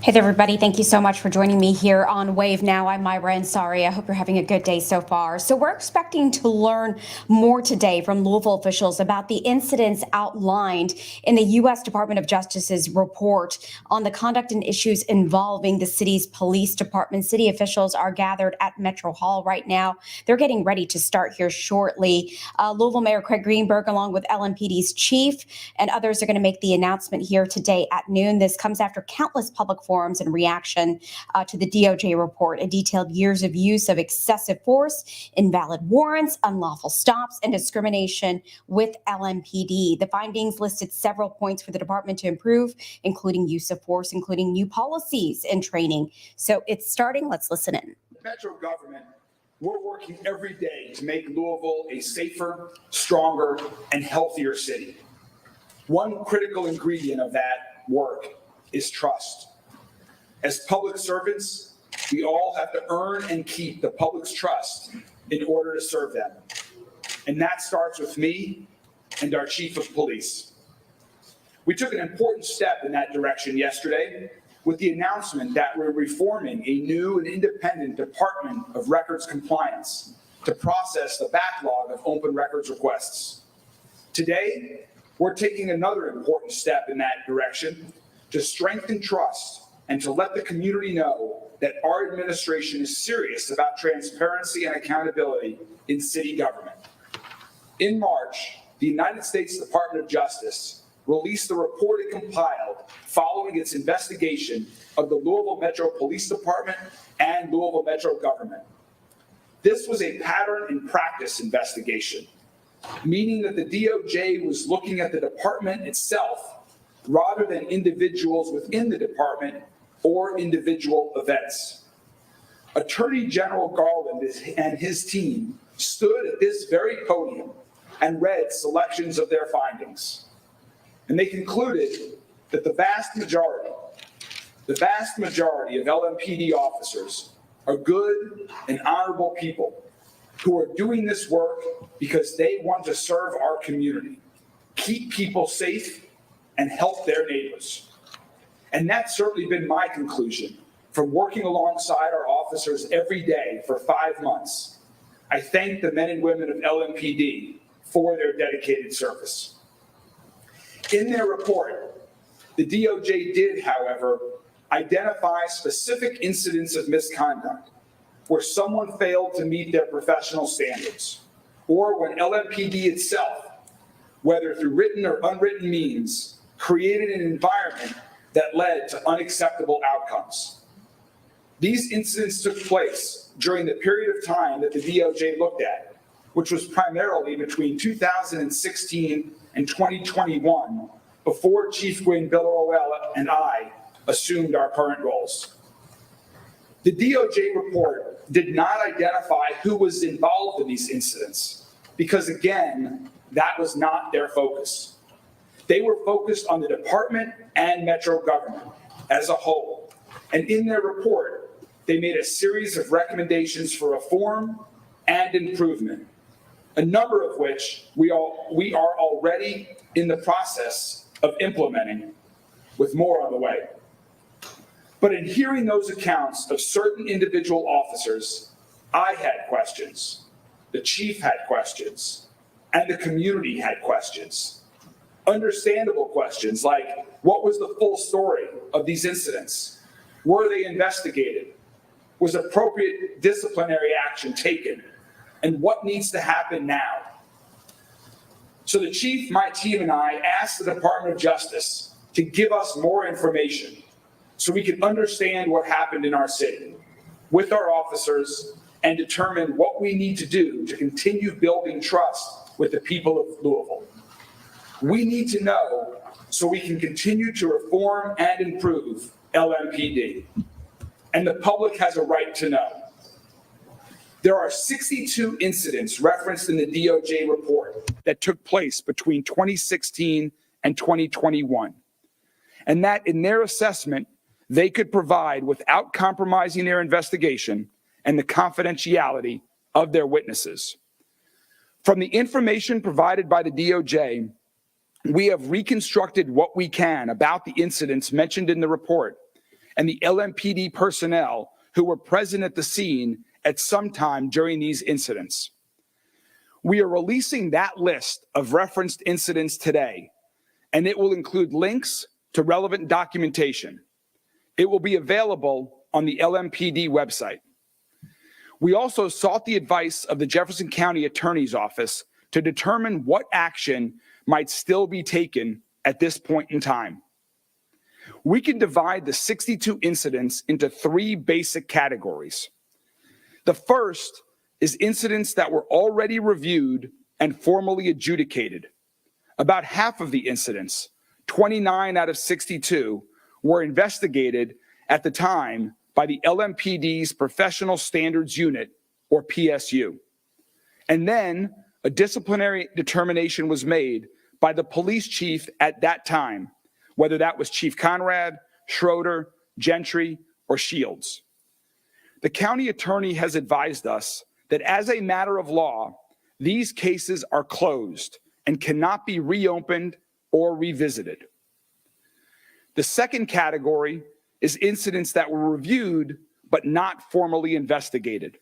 Hey there, everybody. Thank you so much for joining me here on Wave Now. I'm Myra Ansari. I hope you're having a good day so far. So we're expecting to learn more today from Louisville officials about the incidents outlined in the U.S. Department of Justice's report on the conduct and issues involving the city's police department. City officials are gathered at Metro Hall right now. They're getting ready to start here shortly. Louisville Mayor Craig Greenberg, along with LMPD's chief and others, are going to make the announcement here today at noon. This comes after countless public forums in reaction to the DOJ report. It detailed years of use of excessive force, invalid warrants, unlawful stops, and discrimination with LMPD. The findings listed several points for the department to improve, including use of force, including new policies and training. So it's starting. Let's listen in. The Metro government, we're working every day to make Louisville a safer, stronger, and healthier city. One critical ingredient of that work is trust. As public servants, we all have to earn and keep the public's trust in order to serve them. And that starts with me and our chief of police. We took an important step in that direction yesterday with the announcement that we're reforming a new and independent Department of Records Compliance to process the backlog of open records requests. Today, we're taking another important step in that direction to strengthen trust and to let the community know that our administration is serious about transparency and accountability in city government. In March, the United States Department of Justice released the report it compiled following its investigation of the Louisville Metro Police Department and Louisville Metro government. This was a pattern and practice investigation, meaning that the DOJ was looking at the department itself rather than individuals within the department or individual events. Attorney General Garland and his team stood at this very podium and read selections of their findings. And they concluded that the vast majority of LMPD officers are good and honorable people who are doing this work because they want to serve our community, keep people safe, and help their neighbors. And that's certainly been my conclusion from working alongside our officers every day for 5 months. I thank the men and women of LMPD for their dedicated service. In their report, the DOJ did, however, identify specific incidents of misconduct where someone failed to meet their professional standards, or when LMPD itself, whether through written or unwritten means, created an environment that led to unacceptable outcomes. These incidents took place during the period of time that the DOJ looked at, which was primarily between 2016 and 2021, before Chief Gwynne Villaroel and I assumed our current roles. The DOJ report did not identify who was involved in these incidents because, again, that was not their focus. They were focused on the department and Metro government as a whole. And in their report, they made a series of recommendations for reform and improvement, a number of which we are already in the process of implementing, with more on the way. But in hearing those accounts of certain individual officers, I had questions, the chief had questions, and the community had questions. Understandable questions like, what was the full story of these incidents? Were they investigated? Was appropriate disciplinary action taken? And what needs to happen now? So the chief, my team, and I asked the Department of Justice to give us more information so we could understand what happened in our city with our officers and determine what we need to do to continue building trust with the people of Louisville. We need to know so we can continue to reform and improve LMPD. And the public has a right to know. There are 62 incidents referenced in the DOJ report that took place between 2016 and 2021. And that in their assessment, they could provide without compromising their investigation and the confidentiality of their witnesses. From the information provided by the DOJ, we have reconstructed what we can about the incidents mentioned in the report and the LMPD personnel who were present at the scene at some time during these incidents. We are releasing that list of referenced incidents today, and it will include links to relevant documentation. It will be available on the LMPD website. We also sought the advice of the Jefferson County Attorney's Office to determine what action might still be taken at this point in time. We can divide the 62 incidents into 3 basic categories. The first is incidents that were already reviewed and formally adjudicated. About half of the incidents, 29 out of 62, were investigated at the time by the LMPD's Professional Standards Unit, or PSU. And then a disciplinary determination was made by the police chief at that time, whether that was Chief Conrad, Schroeder, Gentry, or Shields. The county attorney has advised us that as a matter of law, these cases are closed and cannot be reopened or revisited. The second category is incidents that were reviewed but not formally investigated.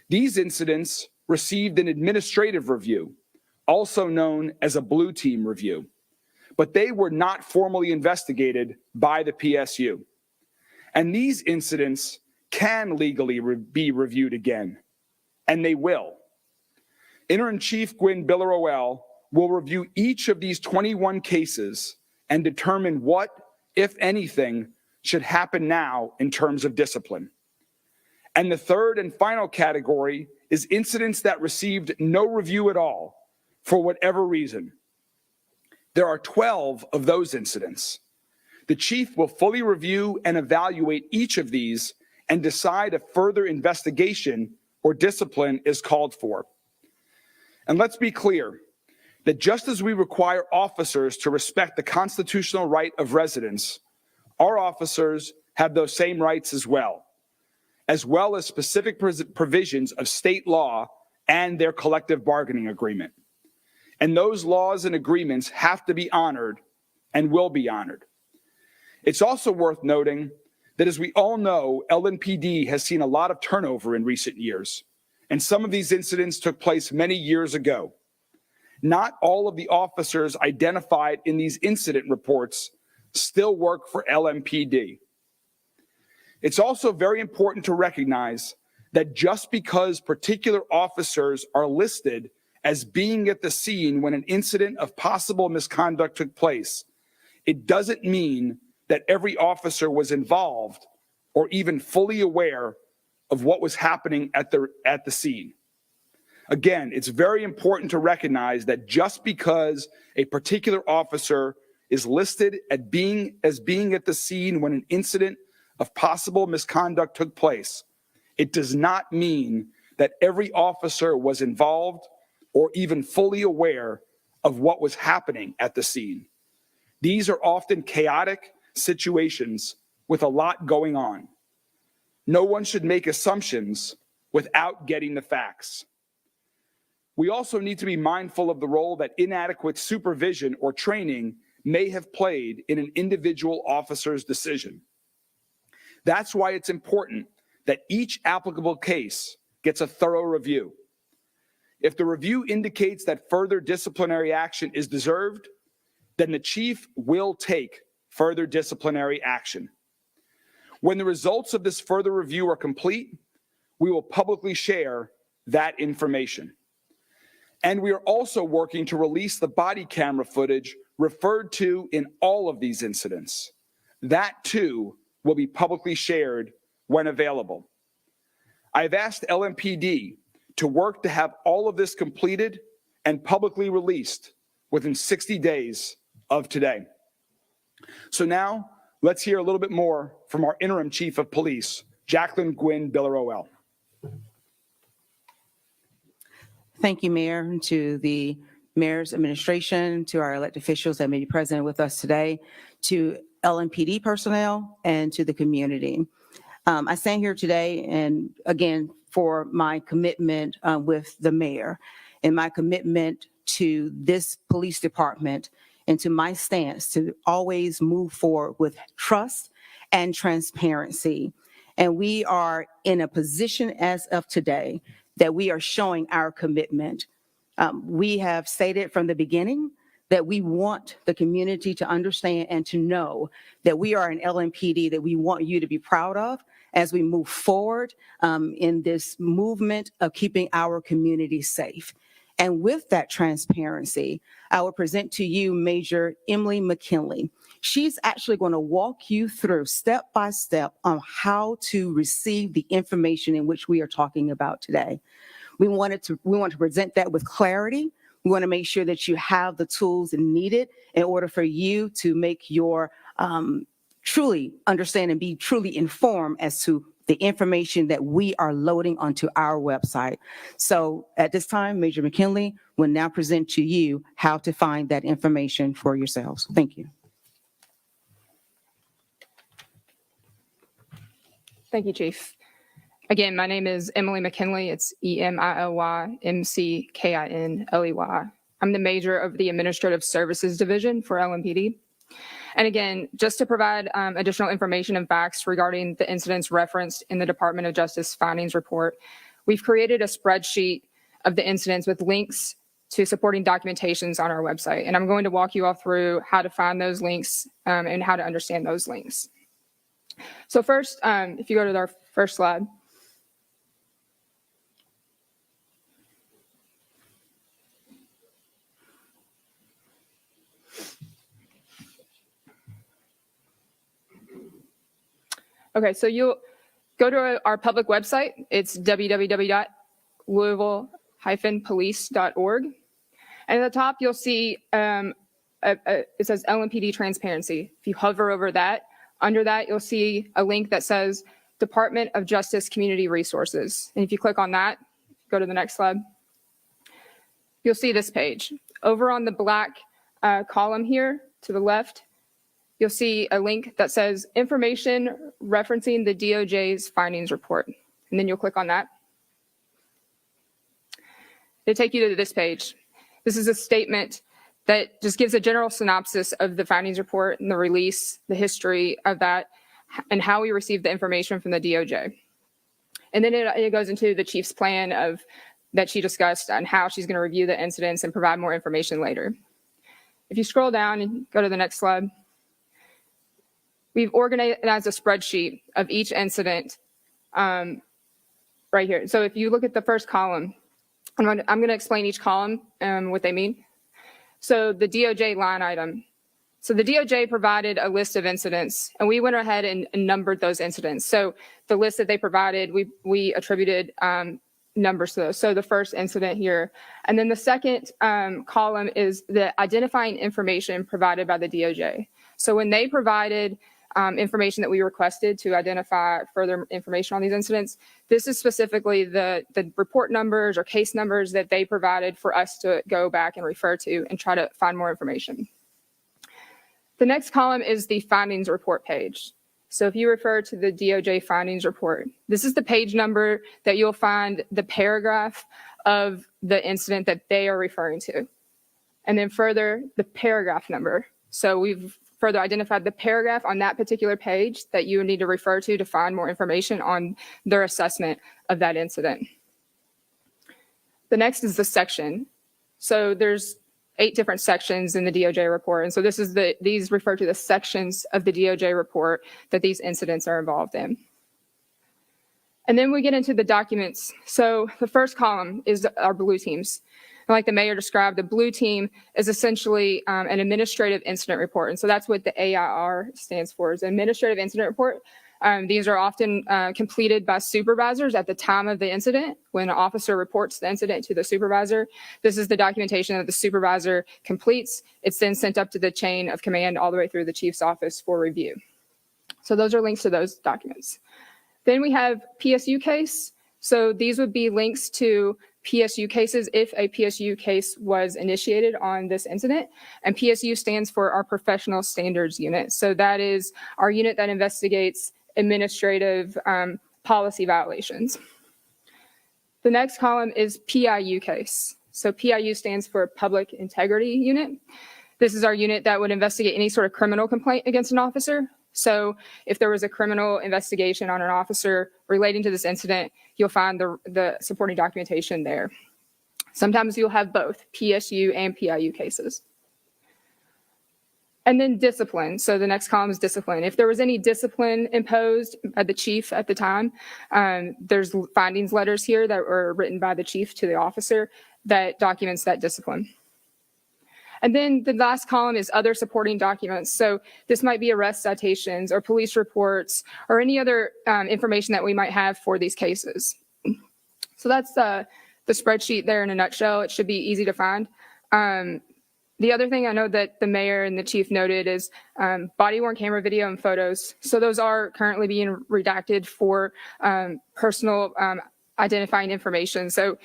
These incidents received an administrative review, also known as a blue team review, but they were not formally investigated by the PSU. And these incidents can legally be reviewed again, and they will. Interim Chief Gwynn Biller-Roel will review each of these 21 cases and determine what, if anything, should happen now in terms of discipline. And the third and final category is incidents that received no review at all for whatever reason. There are 12 of those incidents. The chief will fully review and evaluate each of these and decide if further investigation or discipline is called for. And let's be clear that just as we require officers to respect the constitutional right of residents, our officers have those same rights as well as specific provisions of state law and their collective bargaining agreement. And those laws and agreements have to be honored and will be honored. It's also worth noting that, as we all know, LMPD has seen a lot of turnover in recent years, and some of these incidents took place many years ago. Not all of the officers identified in these incident reports still work for LMPD. It's also very important to recognize that just because particular officers are listed as being at the scene when an incident of possible misconduct took place, it doesn't mean that every officer was involved or even fully aware of what was happening at the scene. Again, it's very important to recognize that just because a particular officer is listed as being at the scene when an incident of possible misconduct took place, it does not mean that every officer was involved or even fully aware of what was happening at the scene. These are often chaotic situations with a lot going on. No one should make assumptions without getting the facts. We also need to be mindful of the role that inadequate supervision or training may have played in an individual officer's decision. That's why it's important that each applicable case gets a thorough review. If the review indicates that further disciplinary action is deserved, then the chief will take further disciplinary action. When the results of this further review are complete, we will publicly share that information. And we are also working to release the body camera footage referred to in all of these incidents. That too will be publicly shared when available. I have asked LMPD to work to have all of this completed and publicly released within 60 days of today. So now let's hear a little bit more from our interim chief of police, Jacqueline Gwynn Biller-Roel. Thank you, Mayor, and to the Mayor's administration, to our elected officials that may be present with us today, to LMPD personnel, and to the community. I stand here today and again for my commitment with the mayor and my commitment to this police department and to my stance to always move forward with trust and transparency. And we are in a position as of today that we are showing our commitment. We have stated from the beginning that we want the community to understand and to know that we are an LMPD that we want you to be proud of as we move forward in this movement of keeping our community safe. And with that transparency, I will present to you Major Emily McKinley. She's actually going to walk you through step by step on how to receive the information in which we are talking about today. We want to present that with clarity. We want to make sure that you have the tools needed in order for you to make your truly understand and be truly informed as to the information that we are loading onto our website. So at this time, Major McKinley will now present to you how to find that information for yourselves. Thank you. Thank you, Chief. Again, my name is Emily McKinley. It's Emilymckinley. I'm the major of the Administrative Services Division for LMPD. And again, just to provide additional information and facts regarding the incidents referenced in the Department of Justice findings report, we've created a spreadsheet of the incidents with links to supporting documentations on our website. And I'm going to walk you all through how to find those links and how to understand those links. So first, if you go to our first slide. Okay, so you'll go to our public website. It's www.louisville-police.org. And at the top, you'll see it says LMPD Transparency. If you hover over that, under that, you'll see a link that says Department of Justice Community Resources. And if you click on that, go to the next slide, you'll see this page. Over on the black column here to the left, you'll see a link that says information referencing the DOJ's findings report. And then you'll click on that. It'll take you to this page. This is a statement that just gives a general synopsis of the findings report and the release, the history of that, and how we received the information from the DOJ. And then it goes into the chief's plan that she discussed on how she's going to review the incidents and provide more information later. If you scroll down and go to the next slide, we've organized a spreadsheet of each incident right here. So if you look at the first column, I'm going to explain each column and what they mean. So the DOJ line item. So the DOJ provided a list of incidents, and we went ahead and numbered those incidents. So the list that they provided, we attributed numbers to those. So the first incident here. And then the second column is the identifying information provided by the DOJ. So when they provided information that we requested to identify further information on these incidents, this is specifically the report numbers or case numbers that they provided for us to go back and refer to and try to find more information. The next column is the findings report page. So if you refer to the DOJ findings report, this is the page number that you'll find the paragraph of the incident that they are referring to. And then further, the paragraph number. So we've further identified the paragraph on that particular page that you need to refer to find more information on their assessment of that incident. The next is the section. So there's 8 different sections in the DOJ report. And so these refer to the sections of the DOJ report that these incidents are involved in. And then we get into the documents. So the first column is our blue teams. And like the mayor described, the blue team is essentially an administrative incident report. And so that's what the AIR stands for, is administrative incident report. These are often completed by supervisors at the time of the incident. When an officer reports the incident to the supervisor, this is the documentation that the supervisor completes. It's then sent up to the chain of command all the way through the chief's office for review. So those are links to those documents. Then we have PSU case. So these would be links to PSU cases if a PSU case was initiated on this incident. And PSU stands for our Professional Standards Unit. So that is our unit that investigates administrative policy violations. The next column is PIU case. So PIU stands for Public Integrity Unit. This is our unit that would investigate any sort of criminal complaint against an officer. So if there was a criminal investigation on an officer relating to this incident, you'll find the supporting documentation there. Sometimes you'll have both PSU and PIU cases. And then discipline. So the next column is discipline. If there was any discipline imposed by the chief at the time, there's findings letters here that were written by the chief to the officer that documents that discipline. And then the last column is other supporting documents. So this might be arrest citations or police reports or any other information that we might have for these cases. So that's the spreadsheet there in a nutshell. It should be easy to find. The other thing I know that the mayor and the chief noted is body-worn camera video and photos. So those are currently being redacted for personal identifying information. So,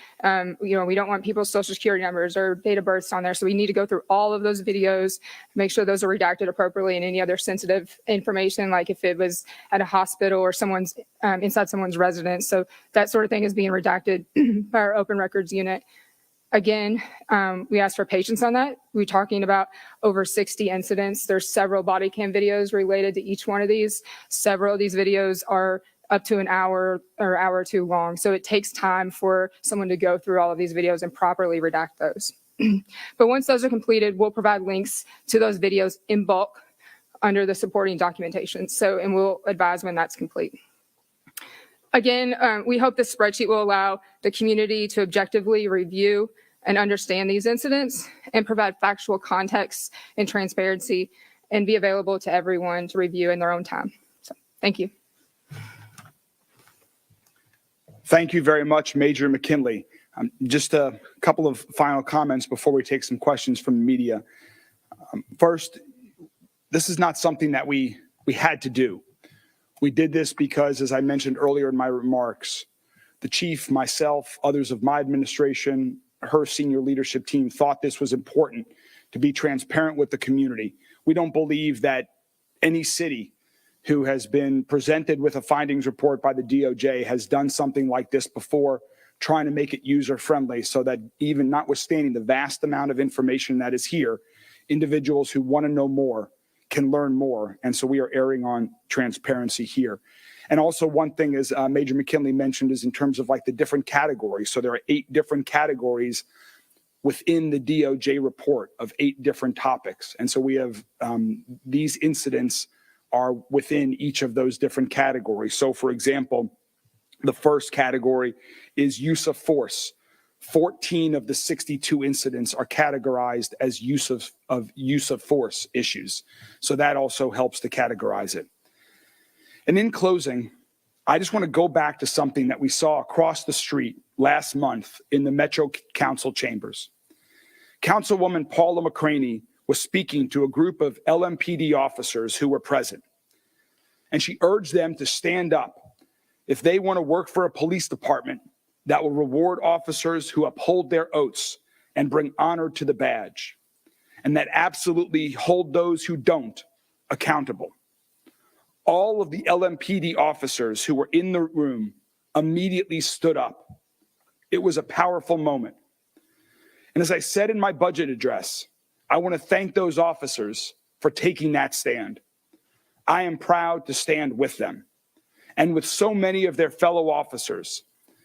we don't want people's social security numbers or date of births on there. So we need to go through all of those videos, make sure those are redacted appropriately, and any other sensitive information, like if it was at a hospital or someone's inside someone's residence. So that sort of thing is being redacted by our open records unit. Again, we asked for patience on that. We're talking about over 60 incidents. There's several body cam videos related to each one of these. Several of these videos are up to an hour or hour or two long. So it takes time for someone to go through all of these videos and properly redact those. But once those are completed, we'll provide links to those videos in bulk under the supporting documentation. And we'll advise when that's complete. Again, we hope this spreadsheet will allow the community to objectively review and understand these incidents and provide factual context and transparency and be available to everyone to review in their own time. So, thank you. Thank you very much, Major McKinley. Just a couple of final comments before we take some questions from the media. First, this is not something that we had to do. We did this because, as I mentioned earlier in my remarks, the chief, myself, others of my administration, her senior leadership team thought this was important to be transparent with the community. We don't believe that any city who has been presented with a findings report by the DOJ has done something like this before, trying to make it user-friendly so that even notwithstanding the vast amount of information that is here, individuals who want to know more can learn more. And so we are erring on transparency here. And also one thing is Major McKinley mentioned is in terms of like the different categories. So there are 8 different categories within the DOJ report of 8 different topics. And so we have these incidents are within each of those different categories. So for example, the first category is use of force. 14 of the 62 incidents are categorized as use of force issues. So that also helps to categorize it. And in closing, I just want to go back to something that we saw across the street last month in the Metro Council chambers. Councilwoman Paula McCraney was speaking to a group of LMPD officers who were present. And she urged them to stand up if they want to work for a police department that will reward officers who uphold their oaths and bring honor to the badge, and that absolutely hold those who don't accountable. All of the LMPD officers who were in the room immediately stood up. It was a powerful moment. And as I said in my budget address, I want to thank those officers for taking that stand. I am proud to stand with them and with so many of their fellow officers,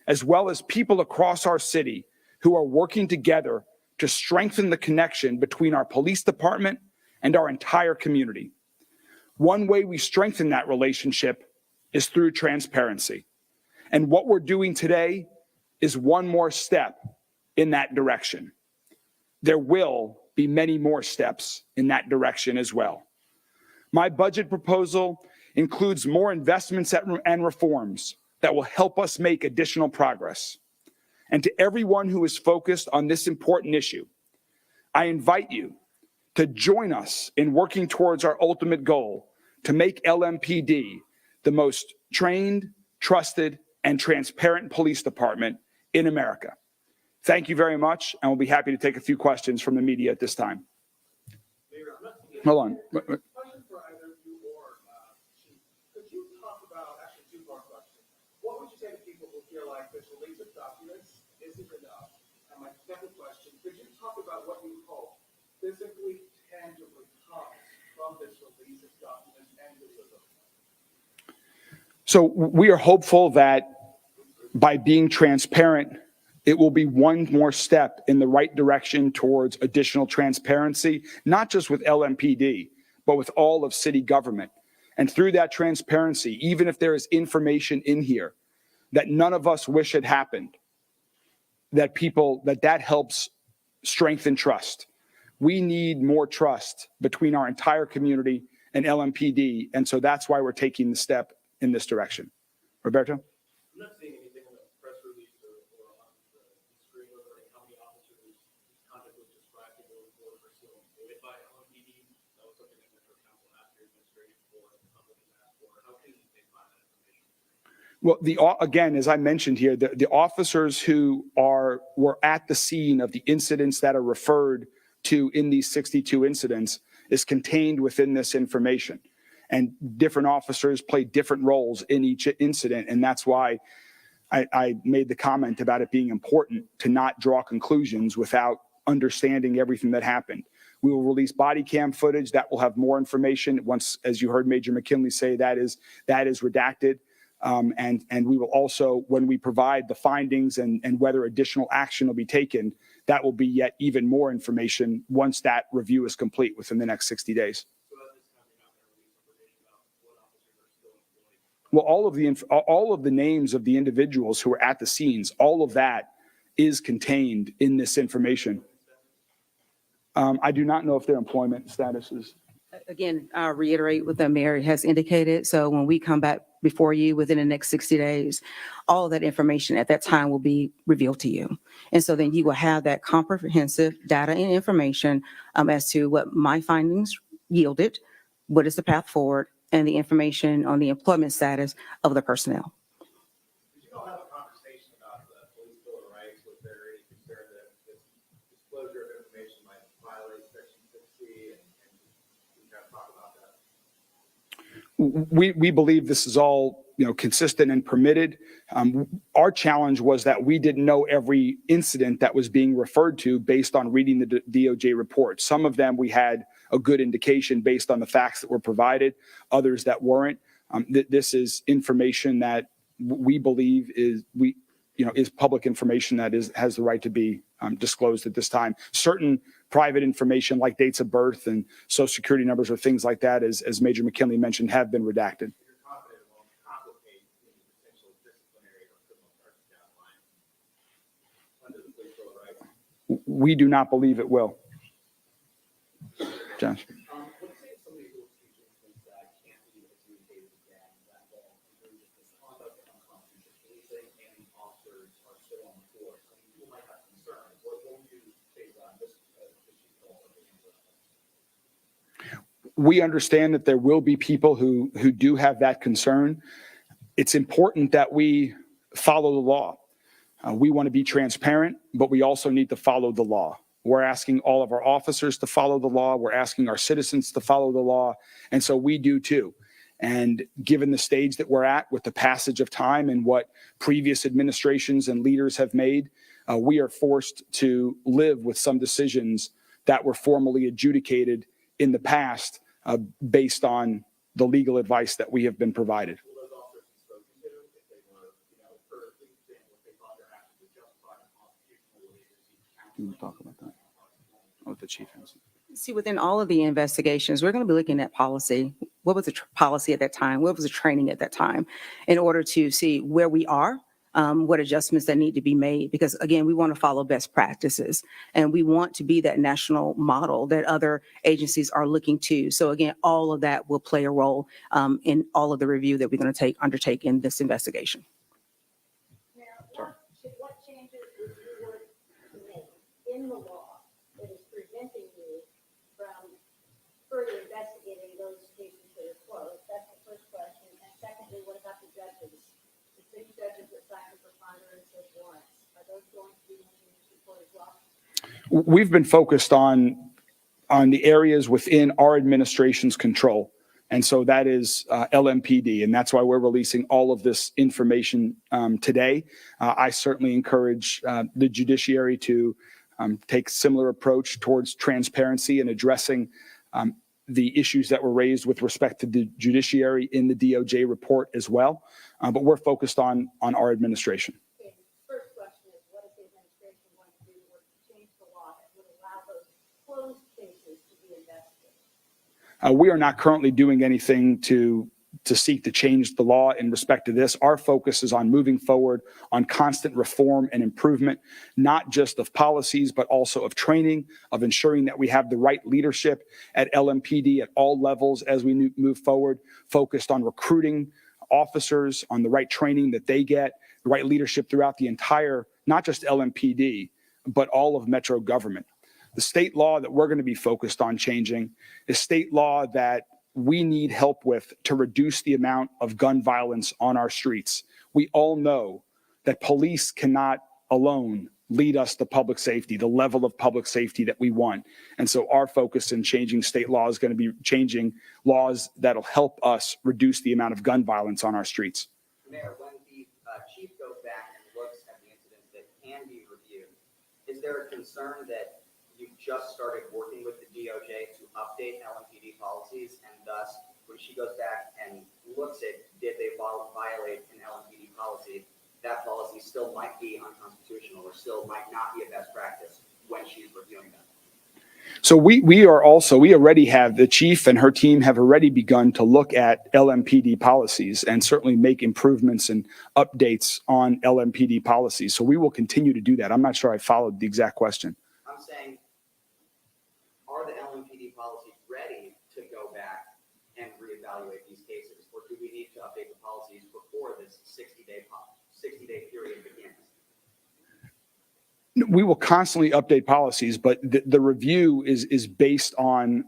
as well as people across our city who are working together to strengthen the connection between our police department and our entire community. One way we strengthen that relationship is through transparency. And what we're doing today is one more step in that direction. There will be many more steps in that direction as well. My budget proposal includes more investments and reforms that will help us make additional progress. And to everyone who is focused on this important issue, I invite you to join us in working towards our ultimate goal to make LMPD the most trained, trusted, and transparent police department in America. Thank you very much, and we'll be happy to take a few questions from the media at this time. Hold on. Question for either you or Chief. Could you talk about, actually two-part question. What would you say to people who feel like this release of documents isn't enough? And my second question, could you talk about what you hope physically, tangibly comes from this release of documents and this of So we are hopeful that by being transparent, it will be one more step in the right direction towards additional transparency, not just with LMPD, but with all of city government. And through that transparency, even if there is information in here that none of us wish had happened, that helps strengthen trust. We need more trust between our entire community and LMPD. And so that's why we're taking the step in this direction. Roberto? I'm not seeing anything in the press release or on the screen regarding how many officers conduct was described in the report are still employed by LMPD. That was something that Metro Council asked your administrative for and the public has asked for. How can they find that information? Well, again, as I mentioned here, the officers who were at the scene of the incidents that are referred to in these 62 incidents is contained within this information. And different officers play different roles in each incident. And that's why I made the comment about it being important to not draw conclusions without understanding everything that happened. We will release body cam footage that will have more information. Once, as you heard Major McKinley say, that is redacted. And we will also, when we provide the findings and whether additional action will be taken, that will be yet even more information once that review is complete within the next 60 days. Well, all of the names of the individuals who were at the scenes, all of that is contained in this information. I do not know if their employment status is. Again, I'll reiterate what the mayor has indicated. So when we come back before you within the next 60 days, all of that information at that time will be revealed to you. And so then you will have that comprehensive data and information as to what my findings yielded, what is the path forward, and the information on the employment status of the personnel. Did you all have a conversation about the police bill of rights? Was there any concern that this disclosure of information might violate Section 60 and we kind of talk about that? We believe this is all, consistent and permitted. Our challenge was that we didn't know every incident that was being referred to based on reading the DOJ report. Some of them we had a good indication based on the facts that were provided, others that weren't. This is information that we believe is public information that has the right to be disclosed at this time. Certain private information like dates of birth and social security numbers or things like that, as Major McKinley mentioned, have been redacted. You're confident it won't complicate any potential disciplinary or criminal charges down the line under the police bill of rights? We do not believe it will. Josh. When you say some of these little speech incidents that can't be adjudicated again, that will include misconduct and unconstitutional policing, and the officers are still on the force, I mean, people might have concerns. What would you say on this We understand that there will be people who do have that concern. It's important that we follow the law. We want to be transparent, but we also need to follow the law. We're asking all of our officers to follow the law. We're asking our citizens to follow the law. And so we do too. And given the stage that we're at with the passage of time and what previous administrations and leaders have made, we are forced to live with some decisions that were formally adjudicated in the past based on the legal advice that we have been provided. Will those officers be spoken to if they were, for example, if they thought their actions were justified and constitutional, will they receive Can counsel? you talk about that? What the chief has. See, within all of the investigations, we're going to be looking at policy. What was the policy at that time? What was the training at that time? In order to see where we are, what adjustments that need to be made. Because again, we want to follow best practices and we want to be that national model that other agencies are looking to. So again, all of that will play a role in all of the review that we're going to undertake in this investigation. Now, what changes would you want to make in the law that is preventing you from further investigating those cases that are closed? That's the first question. And secondly, what about the judges? The 6 judges that signed the preponderance of warrants, are those going to be in this report as well? We've been focused on the areas within our administration's control. And so that is LMPD. And that's why we're releasing all of this information today. I certainly encourage the judiciary to take similar approach towards transparency and addressing the issues that were raised with respect to the judiciary in the DOJ report as well. But we're focused on our administration. Okay, first question is, what is the administration going to do to change the law that would allow those closed cases to be investigated? We are not currently doing anything to seek to change the law in respect to this. Our focus is on moving forward on constant reform and improvement, not just of policies, but also of training, of ensuring that we have the right leadership at LMPD at all levels as we move forward, focused on recruiting officers, on the right training that they get, the right leadership throughout the entire, not just LMPD, but all of Metro government. The state law that we're going to be focused on changing is state law that we need help with to reduce the amount of gun violence on our streets. We all know that police cannot alone lead us to public safety, the level of public safety that we want. And so our focus in changing state law is going to be changing laws that'll help us reduce the amount of gun violence on our streets. Mayor, when the chief goes back and looks at the incidents that can be reviewed, is there a concern that you've just started working with the DOJ to update LMPD policies, and thus, when she goes back and looks at did they violate an LMPD policy, that policy still might be unconstitutional or still might not be a best practice when she's reviewing them? So we already have, the chief and her team have already begun to look at LMPD policies and certainly make improvements and updates on LMPD policies. So we will continue to do that. I'm not sure I followed the exact question. I'm saying, are the LMPD policies ready to go back and reevaluate these cases, or do we need to update the policies before this 60-day period begins? We will constantly update policies, but the review is based on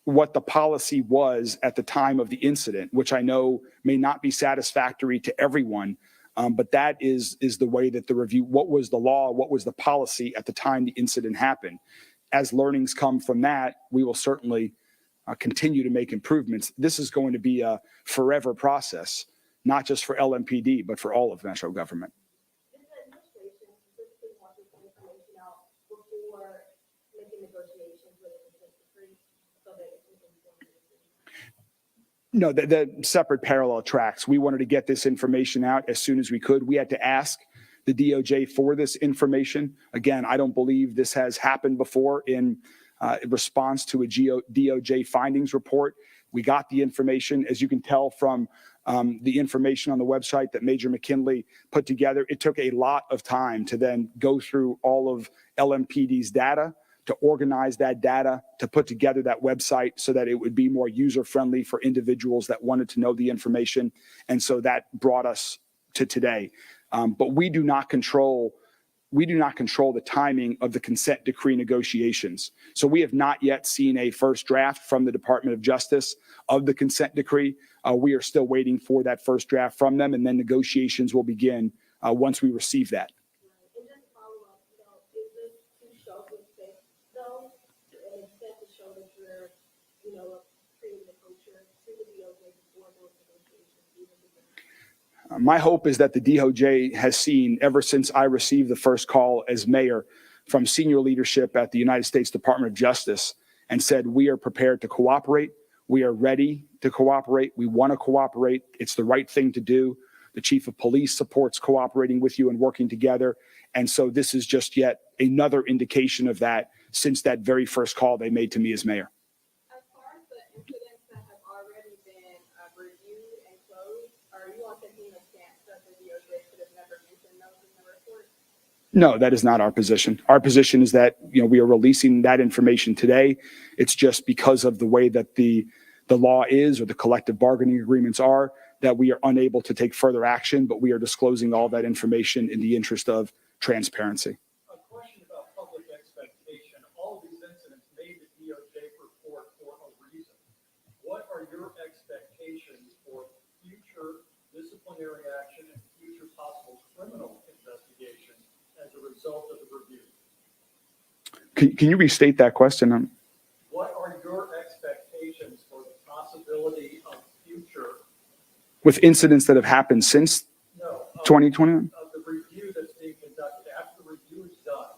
what the policy was at the time of the incident, which I know may not be satisfactory to everyone, but that is the way that the review, what was the law, what was the policy at the time the incident happened. As learnings come from that, we will certainly continue to make improvements. This is going to be a forever process, not just for LMPD, but for all of Metro government. Did the administration specifically want this information out before making negotiations with the consent decree so that it can inform the decision? No, the separate parallel tracks. We wanted to get this information out as soon as we could. We had to ask the DOJ for this information. Again, I don't believe this has happened before in response to a DOJ findings report. We got the information, as you can tell from the information on the website that Major McKinley put together. It took a lot of time to then go through all of LMPD's data, to organize that data, to put together that website so that it would be more user-friendly for individuals that wanted to know the information. And so that brought us to today. But we do not control the timing of the consent decree negotiations. So we have not yet seen a first draft from the Department of Justice of the consent decree. We are still waiting for that first draft from them, and then negotiations will begin once we receive that. And just follow up, is this to show good faith, though, an extent to show that you're, creating a culture to the DOJ before those negotiations even begin? My hope is that the DOJ has seen, ever since I received the first call as mayor from senior leadership at the United States Department of Justice, and said, we are prepared to cooperate. We are ready to cooperate. We want to cooperate. It's the right thing to do. The chief of police supports cooperating with you and working together. And so this is just yet another indication of that since that very first call they made to me as mayor. As far as the incidents that have already been reviewed and closed, are you on taking a stance that the DOJ could have never mentioned those in the report? No, that is not our position. Our position is that, we are releasing that information today. It's just because of the way that the law is, or the collective bargaining agreements are, that we are unable to take further action, but we are disclosing all that information in the interest of transparency. A question about public expectation. All of these incidents made the DOJ report for a reason. What are your expectations for future disciplinary action and future possible criminal investigation as a result of the review? Can you restate that question? What are your expectations for the possibility of future, With incidents that have happened since 2021? of the review that's being conducted after the review is done?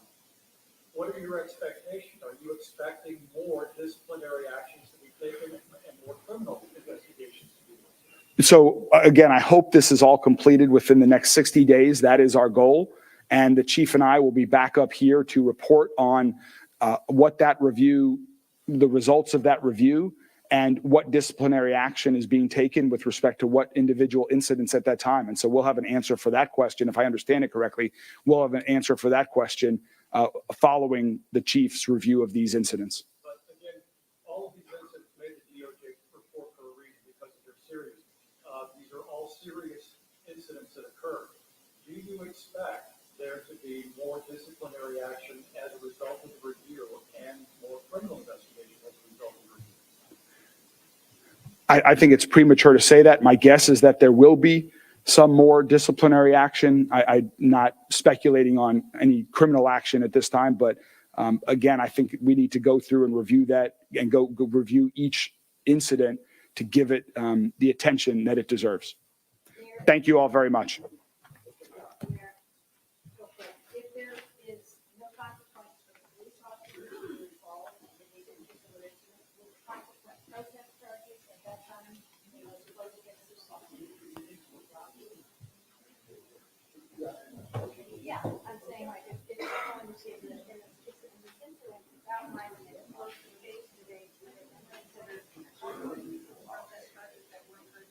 What are your expectations? Are you expecting more disciplinary actions to be taken So again, I hope this is all completed within the next 60 days. That is our goal. And the chief and I will be back up here to report on what that review, the results of that review, and what disciplinary action is being taken with respect to what individual incidents at that time. And so we'll have an answer for that question. If I understand it correctly, we'll have an answer for that question following the chief's review of these incidents. But again, all of these incidents made the DOJ report for a reason because they're serious. These are all serious incidents that occurred. Do you expect there to be more disciplinary action as a result of the review and more criminal investigation as a result of the review? I think it's premature to say that. My guess is that there will be some more disciplinary action. I'm not speculating on any criminal action at this time, but again, I think we need to go through and review that and go review each incident to give it the attention that it deserves. Thank you all very much. Mayor, if there is no consequence for the police officers who were involved in these particular incidents, will the consequent protest charges at that time, supposed against this law? Yeah, I'm saying like if someone received in this incident, outlining it in most of the case today, considered protest charges that were incurred.